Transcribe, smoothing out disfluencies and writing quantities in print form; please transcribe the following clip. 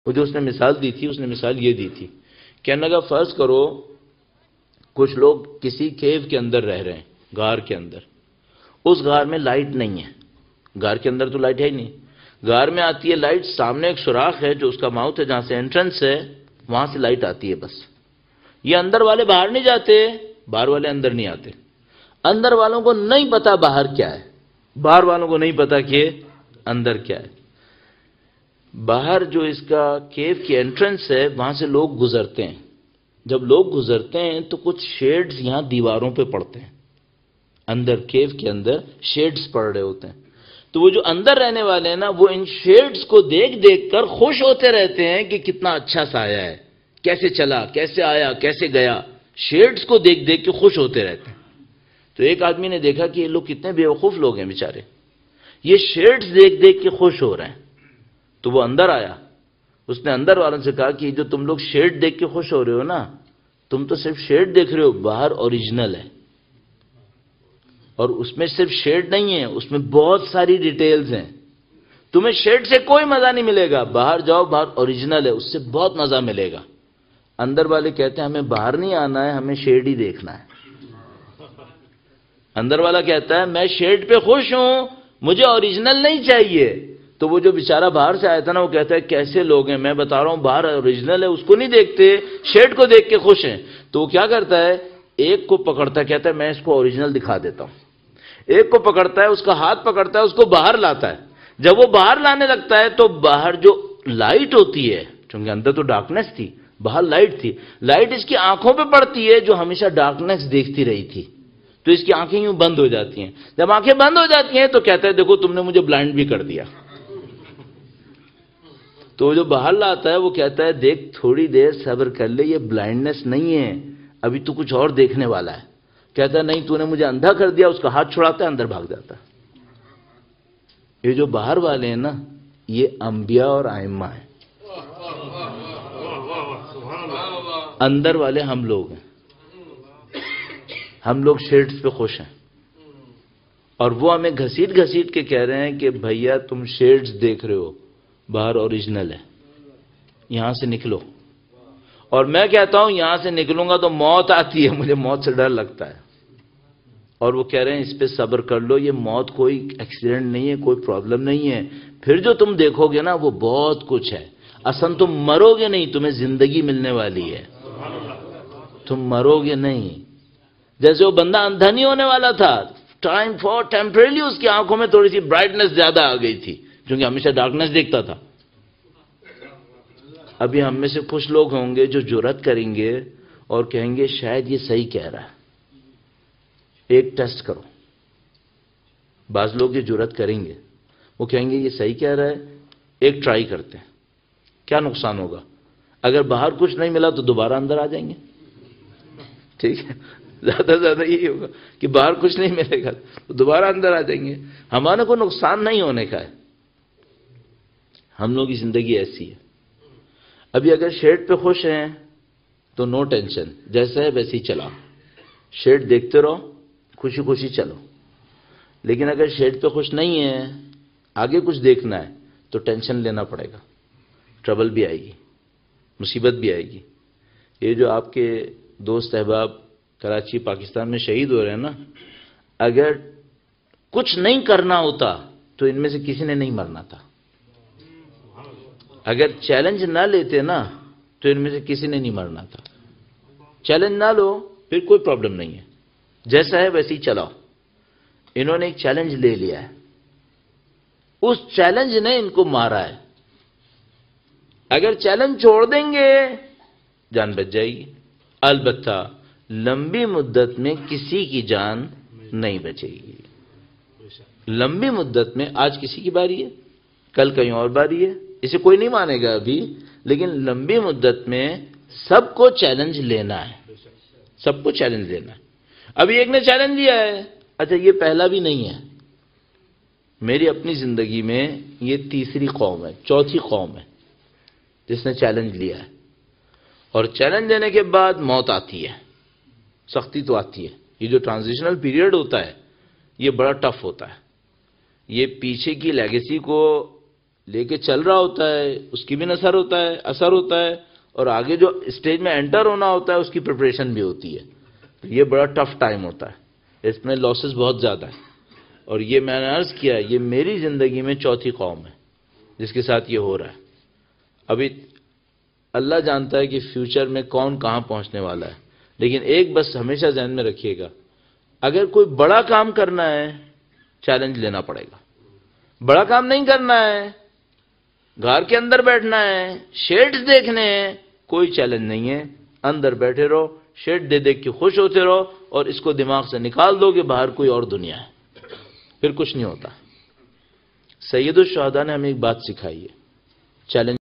وہ جو اس نے مثال دی تھی، اس نے مثال یہ دی تھی، کہنے لگا فرض کرو کچھ لوگ کسی کیو کے اندر رہ رہے ہیں، غار کے اندر. اس غار میں لائٹ نہیں ہے، غار کے اندر تو لائٹ ہے ہی نہیں. غار میں آتی ہے لائٹ، سامنے ایک سوراخ ہے جو اس کا ماؤتھ ہے، جہاں سے انٹرنس ہے، وہاں سے لائٹ آتی ہے بس. یہ اندر والے باہر نہیں جاتے، باہر والے اندر نہیں آتے. اندر والوں کو نہیں پتا باہر کیا ہے، باہر والوں کو نہیں پتا کہ اندر کیا ہے. باہر جو اس کا کیو کی انٹرنس ہے، وہاں سے لوگ گزرتے ہیں. جب لوگ گزرتے ہیں تو کچھ شیڈز یہاں دیواروں پہ پڑتے ہیں، اندر کیو کے اندر شیڈز پڑ رہے ہوتے ہیں. تو وہ جو اندر رہنے والے ہیں نا، وہ ان شیڈز کو دیکھ دیکھ کر خوش ہوتے رہتے ہیں کہ کتنا اچھا سایہ ہے، کیسے چلا، کیسے آیا، کیسے گیا. شیڈز کو دیکھ دیکھ کے خوش ہوتے رہتے ہیں. تو ایک آدمی نے دیکھا کہ یہ لوگ کتنے بیوقوف لوگ ہیں بیچارے، یہ شیڈز دیکھ دیکھ کے خوش ہو رہے ہیں. تو وہ اندر آیا، اس نے اندر والوں سے کہا کہ جو تم لوگ شیڈ دیکھ کے خوش ہو رہے ہو نا، تم تو صرف شیڈ دیکھ رہے ہو، باہر اوریجنل ہے. اور اس میں صرف شیڈ نہیں ہے، اس میں بہت ساری ڈیٹیلز ہیں. تمہیں شیڈ سے کوئی مزہ نہیں ملے گا، باہر جاؤ، باہر اوریجنل ہے، اس سے بہت مزہ ملے گا. اندر والے کہتے ہیں ہمیں باہر نہیں آنا ہے، ہمیں شیڈ ہی دیکھنا ہے. اندر والا کہتا ہے میں شیڈ پہ خوش ہوں، مجھے اوریجنل نہیں چاہیے. تو وہ جو بیچارہ باہر سے آیا تھا نا، وہ کہتا ہے کیسے لوگ ہیں، میں بتا رہا ہوں باہر اوریجنل ہے، اس کو نہیں دیکھتے، شیڈ کو دیکھ کے خوش ہیں. تو وہ کیا کرتا ہے، ایک کو پکڑتا ہے، کہتا ہے میں اس کو اوریجنل دکھا دیتا ہوں. ایک کو پکڑتا ہے، اس کا ہاتھ پکڑتا ہے، اس کو باہر لاتا ہے. جب وہ باہر لانے لگتا ہے تو باہر جو لائٹ ہوتی ہے، چونکہ اندر تو ڈارکنیس تھی، باہر لائٹ تھی، لائٹ اس کی آنکھوں پہ پڑتی ہے جو ہمیشہ ڈارکنیس دیکھتی رہی تھی. تو اس کی آنکھیں یوں بند ہو جاتی ہیں. جب آنکھیں بند ہو جاتی ہیں تو کہتا ہے دیکھو تم نے مجھے بلائنڈ بھی کر دیا. تو جو باہر لاتا ہے وہ کہتا ہے دیکھ تھوڑی دیر صبر کر لے، یہ بلائنڈنس نہیں ہے، ابھی تو کچھ اور دیکھنے والا ہے. کہتا ہے نہیں، تو نے مجھے اندھا کر دیا. اس کا ہاتھ چھڑاتا ہے، اندر بھاگ جاتا ہے. یہ جو باہر والے ہیں نا، یہ انبیاء اور ائمہ ہیں. اندر والے ہم لوگ ہیں. ہم لوگ شیڈز پہ خوش ہیں، اور وہ ہمیں گھسیٹ گھسیٹ کے کہہ رہے ہیں کہ بھیا تم شیڈز دیکھ رہے ہو، باہر اوریجنل ہے، یہاں سے نکلو. اور میں کہتا ہوں یہاں سے نکلوں گا تو موت آتی ہے، مجھے موت سے ڈر لگتا ہے. اور وہ کہہ رہے ہیں اس پہ صبر کر لو، یہ موت کوئی ایکسیڈنٹ نہیں ہے، کوئی پرابلم نہیں ہے. پھر جو تم دیکھو گے نا وہ بہت کچھ ہے. اصل تم مرو گے نہیں، تمہیں زندگی ملنے والی ہے، تم مرو گے نہیں. جیسے وہ بندہ اندھا نہیں ہونے والا تھا، ٹائم فور ٹیمپریلی اس کی آنکھوں میں تھوڑی سی برائٹنس زیادہ آ گئی تھی، کیونکہ ہمیشہ ڈارکنیس دیکھتا تھا. ابھی ہم میں سے کچھ لوگ ہوں گے جو جرأت کریں گے اور کہیں گے شاید یہ صحیح کہہ رہا ہے، ایک ٹیسٹ کرو. بعض لوگ یہ جرأت کریں گے، وہ کہیں گے یہ صحیح کہہ رہا ہے، ایک ٹرائی کرتے ہیں، کیا نقصان ہوگا. اگر باہر کچھ نہیں ملا تو دوبارہ اندر آ جائیں گے. ٹھیک ہے، زیادہ سے زیادہ یہی ہوگا کہ باہر کچھ نہیں ملے گا تو دوبارہ اندر آ جائیں گے. ہمارے کو نقصان نہیں ہونے کا ہے. ہم لوگوں کی زندگی ایسی ہے. ابھی اگر شیڈ پہ خوش ہیں تو نو ٹینشن، جیسا ہے ویسے ہی چلا، شیڈ دیکھتے رہو، خوشی خوشی چلو. لیکن اگر شیڈ پہ خوش نہیں ہے، آگے کچھ دیکھنا ہے تو ٹینشن لینا پڑے گا، ٹربل بھی آئے گی، مصیبت بھی آئے گی. یہ جو آپ کے دوست احباب کراچی پاکستان میں شہید ہو رہے ہیں نا، اگر کچھ نہیں کرنا ہوتا تو ان میں سے کسی نے نہیں مرنا تھا. اگر چیلنج نہ لیتے نا تو ان میں سے کسی نے نہیں مرنا تھا. چیلنج نہ لو پھر کوئی پرابلم نہیں ہے، جیسا ہے ویسے ہی چلاؤ. انہوں نے ایک چیلنج لے لیا ہے، اس چیلنج نے ان کو مارا ہے. اگر چیلنج چھوڑ دیں گے جان بچ جائے گی، البتہ لمبی مدت میں کسی کی جان نہیں بچے گی. لمبی مدت میں آج کسی کی باری ہے، کل کہیں اور باری ہے، اسے کوئی نہیں مانے گا ابھی، لیکن لمبی مدت میں سب کو چیلنج لینا ہے، سب کو چیلنج لینا ہے. ابھی ایک نے چیلنج لیا ہے، اچھا یہ پہلا بھی نہیں ہے. میری اپنی زندگی میں یہ تیسری قوم ہے، چوتھی قوم ہے جس نے چیلنج لیا ہے. اور چیلنج دینے کے بعد موت آتی ہے، سختی تو آتی ہے. یہ جو ٹرانزیشنل پیریڈ ہوتا ہے یہ بڑا ٹف ہوتا ہے. یہ پیچھے کی لیگیسی کو لے کے چل رہا ہوتا ہے اس کی بھی اثر ہوتا ہے اور آگے جو اسٹیج میں انٹر ہونا ہوتا ہے اس کی پریپریشن بھی ہوتی ہے. تو یہ بڑا ٹف ٹائم ہوتا ہے, اس میں لاسز بہت زیادہ ہیں. اور یہ میں نے عرض کیا یہ میری زندگی میں چوتھی قوم ہے جس کے ساتھ یہ ہو رہا ہے. ابھی اللہ جانتا ہے کہ فیوچر میں کون کہاں پہنچنے والا ہے, لیکن ایک بس ہمیشہ ذہن میں رکھیے گا, اگر کوئی بڑا کام کرنا ہے چیلنج لینا پڑے گا. بڑا کام نہیں کرنا ہے, گھر کے اندر بیٹھنا ہے, شیڈز دیکھنے ہیں, کوئی چیلنج نہیں ہے. اندر بیٹھے رہو, شیڈ دیکھ کے خوش ہوتے رہو اور اس کو دماغ سے نکال دو کہ باہر کوئی اور دنیا ہے, پھر کچھ نہیں ہوتا. سید الشہداء نے ہمیں ایک بات سکھائی ہے, چیلنج